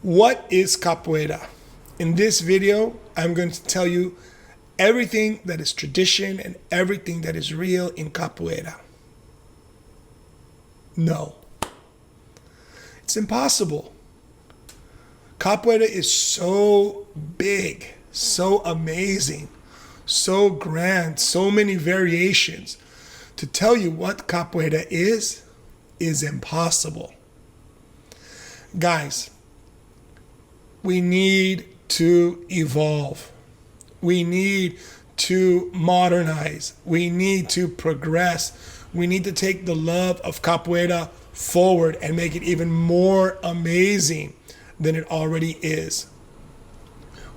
What is capoeira? In this video, I'm going to tell you everything that is tradition and everything that is real in capoeira. No. It's impossible. Capoeira is so big, so amazing, so grand, so many variations. To tell you what capoeira is impossible. Guys, we need to evolve. We need to modernize. We need to progress. We need to take the love of capoeira forward and make it even more amazing than it already is.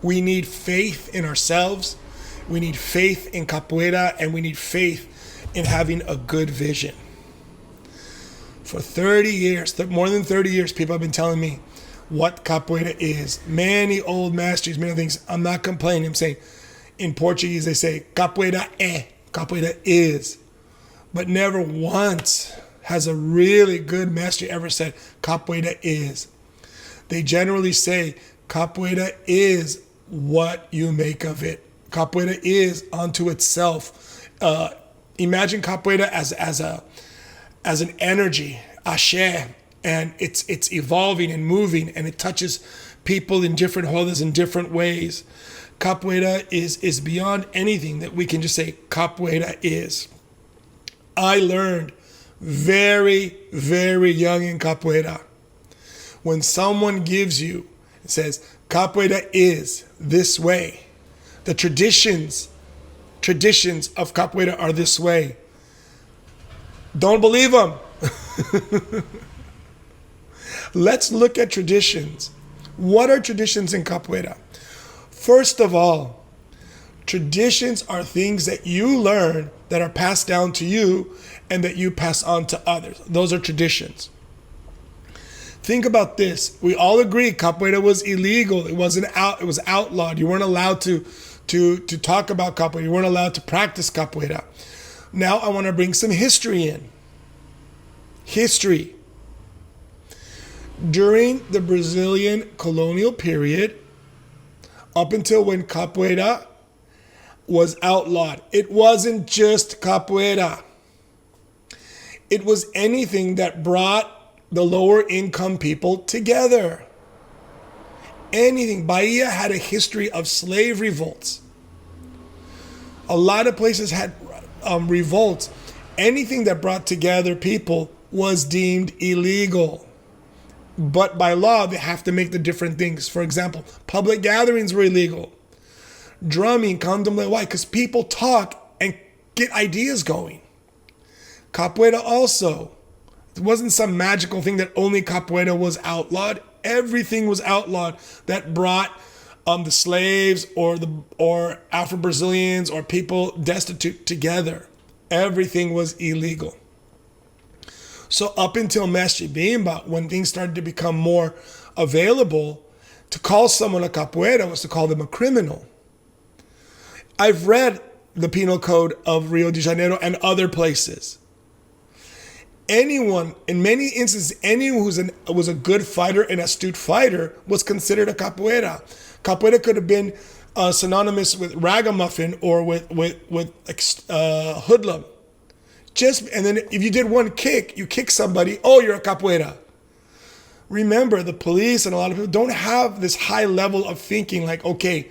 We need faith in ourselves. We need faith in capoeira, and we need faith in having a good vision. For 30 years, more than 30 years, people have been telling me what capoeira is. Many old masters, many things. I'm not complaining. I'm saying in Portuguese, they say capoeira é, capoeira is. But never once has a really good master ever said capoeira is. They generally say capoeira is what you make of it. Capoeira is unto itself. Imagine capoeira as an energy, axé, and it's evolving and moving, and it touches people in different rodas in different ways. Capoeira is beyond anything that we can just say capoeira is. I learned very, very young in capoeira. When someone gives you, it says capoeira is this way. The traditions of capoeira are this way. Don't believe them. Let's look at traditions. What are traditions in capoeira? First of all, traditions are things that you learn that are passed down to you and that you pass on to others. Those are traditions. Think about this. We all agree capoeira was illegal. It was outlawed. You weren't allowed to talk about capoeira. You weren't allowed to practice capoeira. Now I want to bring some history in. History. During the Brazilian colonial period, up until when capoeira was outlawed, it wasn't just capoeira. It was anything that brought the lower income people together. Anything. Bahia had a history of slave revolts. A lot of places had revolts. Anything that brought together people was deemed illegal. But by law, they have to make the different things. For example, public gatherings were illegal. Drumming, candomblé, why? Because people talk and get ideas going. Capoeira also. It wasn't some magical thing that only capoeira was outlawed. Everything was outlawed that brought the slaves or Afro-Brazilians or people destitute together. Everything was illegal. So up until Mestre, when things started to become more available, to call someone a capoeira was to call them a criminal. I've read the penal code of Rio de Janeiro and other places. Anyone, in many instances, anyone who was a good fighter, an astute fighter, was considered a capoeira. Capoeira could have been synonymous with ragamuffin or with hoodlum. And then if you did one kick, you kick somebody, oh, you're a capoeira. Remember, the police and a lot of people don't have this high level of thinking like, okay,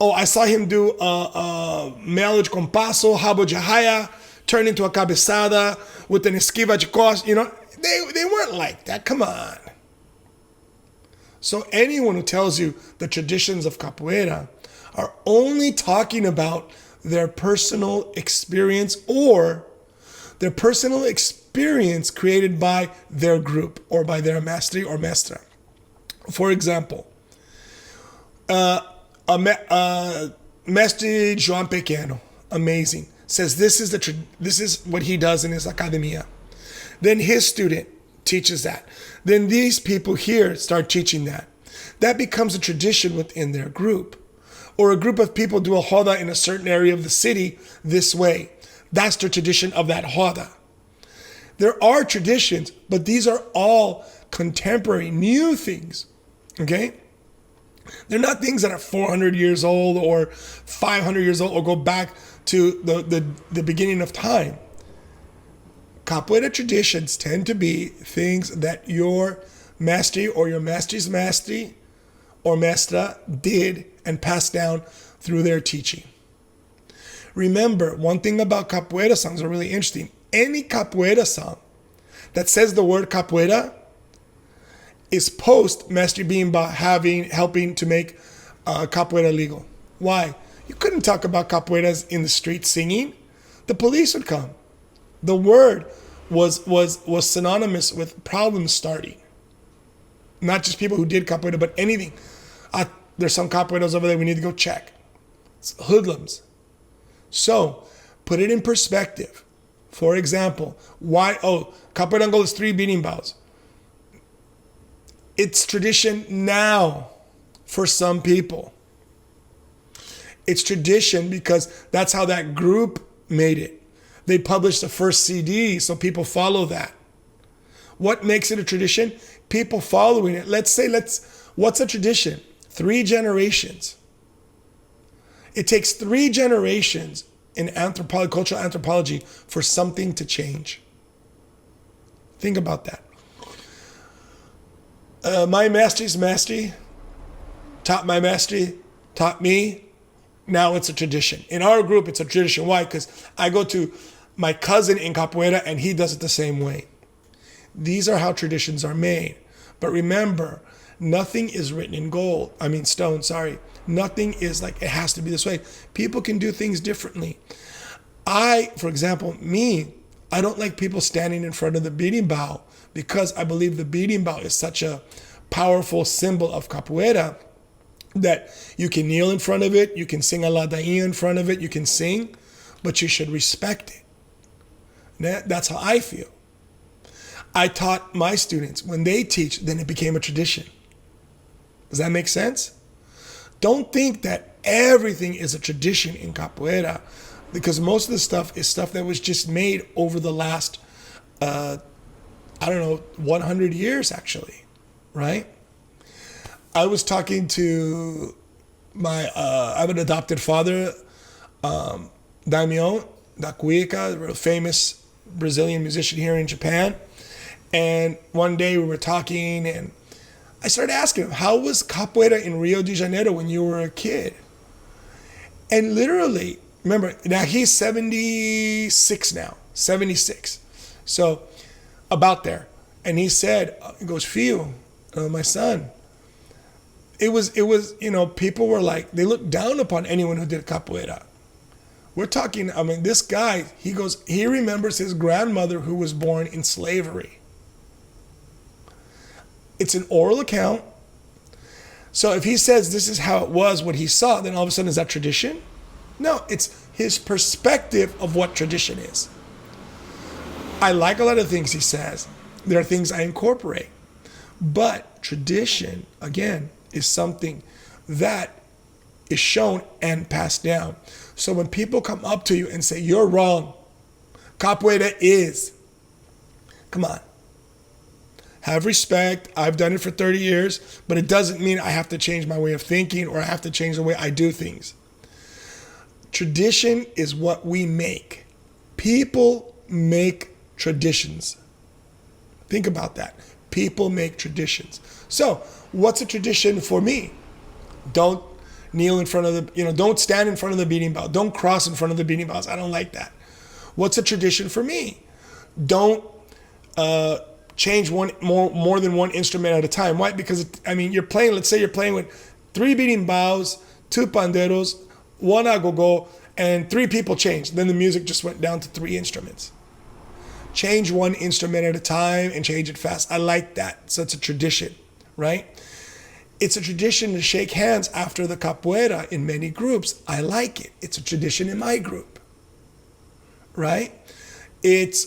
oh, I saw him do meio de compasso, rabo de raia, turn into a cabeçada with an esquiva de costas. You know, they weren't like that. Come on. So anyone who tells you the traditions of capoeira are only talking about their personal experience or their personal experience created by their group or by their mestre or mestra. For example, Mestre João Pequeno, amazing, says this is what he does in his academia. Then his student teaches that. Then these people here start teaching that. That becomes a tradition within their group. Or a group of people do a roda in a certain area of the city this way. That's the tradition of that roda. There are traditions, but these are all contemporary, new things. Okay? They're not things that are 400 years old or 500 years old or go back to the beginning of time. Capoeira traditions tend to be things that your mestre or your mestre's mestre or mestra did and passed down through their teaching. Remember, one thing about capoeira songs are really interesting. Any capoeira song that says the word capoeira is post Mestre Bimba helping to make capoeira legal. Why? You couldn't talk about capoeiras in the street singing. The police would come. The word was synonymous with problem starting. Not just people who did capoeira, but anything. There's some capoeiras over there we need to go check. It's hoodlums. So, put it in perspective. For example, capoeira Angola is 3 beating bows. It's tradition now for some people. It's tradition because that's how that group made it. They published the first CD, so people follow that. What makes it a tradition? People following it. What's a tradition? 3 generations. It takes 3 generations in cultural anthropology for something to change. Think about that. My mestre's mestre taught my mestre, taught me. Now it's a tradition. In our group, it's a tradition. Why? Because I go to my cousin in capoeira and he does it the same way. These are how traditions are made. But remember, nothing is written in stone, sorry. Nothing is like it has to be this way. People can do things differently. For example, I don't like people standing in front of the beating bow because I believe the beating bow is such a powerful symbol of capoeira that you can kneel in front of it, you can sing a ladainha in front of it, you can sing, but you should respect it. That's how I feel. I taught my students, when they teach, then it became a tradition. Does that make sense? Don't think that everything is a tradition in capoeira, because most of the stuff is stuff that was just made over the last, 100 years actually, right? I was talking to I have an adopted father, Damião da Cuica, a famous Brazilian musician here in Japan. And one day we were talking and I started asking him, how was capoeira in Rio de Janeiro when you were a kid? And literally, remember, now he's 76 now, 76. So about there. And he said, he goes, Fio, my son, it was, people were like, they looked down upon anyone who did capoeira. We're talking, this guy, he goes, he remembers his grandmother who was born in slavery. It's an oral account. So if he says this is how it was, what he saw, then all of a sudden is that tradition? No, it's his perspective of what tradition is. I like a lot of things he says. There are things I incorporate. But tradition, again, is something that is shown and passed down. So when people come up to you and say, you're wrong, capoeira is, come on. Have respect. I've done it for 30 years, but it doesn't mean I have to change my way of thinking or I have to change the way I do things. Tradition is what we make. People make traditions. Think about that. People make traditions. So, what's a tradition for me? Don't kneel in front of don't stand in front of the beating bow. Don't cross in front of the beating bows. I don't like that. What's a tradition for me? Don't change more than one instrument at a time. Why? Because you're playing. Let's say you're playing with 3 beating bows, 2 panderos, 1 agogo, and 3 people changed. Then the music just went down to 3 instruments. Change one instrument at a time and change it fast. I like that. So it's a tradition, right? It's a tradition to shake hands after the capoeira in many groups. I like it. It's a tradition in my group, right?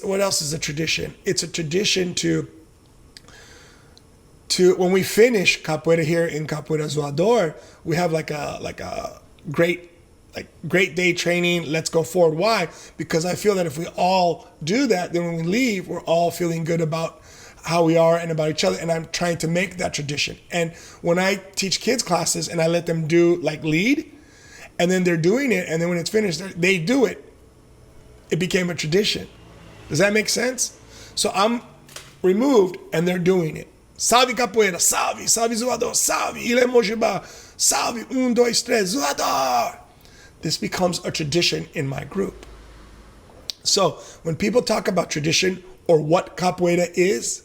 What else is a tradition? It's a tradition to when we finish capoeira here in Capoeira Zoador, we have like a great day training. Let's go forward. Why? Because I feel that if we all do that, then when we leave, we're all feeling good about how we are and about each other, and I'm trying to make that tradition. And when I teach kids classes and I let them do like lead, and then they're doing it, and then when it's finished, they do it. It became a tradition. Does that make sense? So I'm removed, and they're doing it. Salve capoeira, salve, salve zoador, salve, ile mojiba, salve, 1, 2, 3, zoador. This becomes a tradition in my group. So when people talk about tradition or what capoeira is,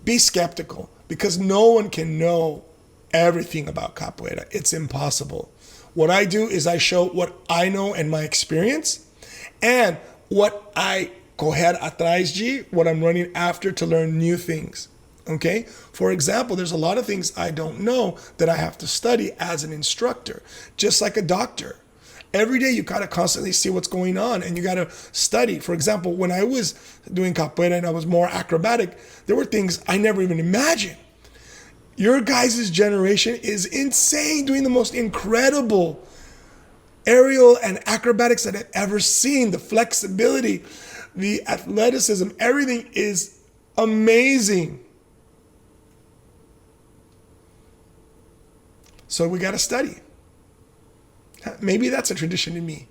be skeptical, because no one can know everything about capoeira. It's impossible. What I do is I show what I know and my experience, and what I correr atrás de, what I'm running after to learn new things. Okay? For example, there's a lot of things I don't know that I have to study as an instructor, just like a doctor. Every day you gotta constantly see what's going on, and you gotta study. For example, when I was doing capoeira and I was more acrobatic, there were things I never even imagined. Your guys' generation is insane, doing the most incredible aerial and acrobatics that I've ever seen. The flexibility, the athleticism, everything is amazing. So we got to study. Maybe that's a tradition in me.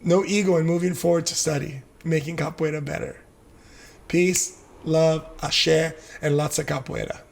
No ego in moving forward to study, making capoeira better. Peace, love, ashe, and lots of capoeira.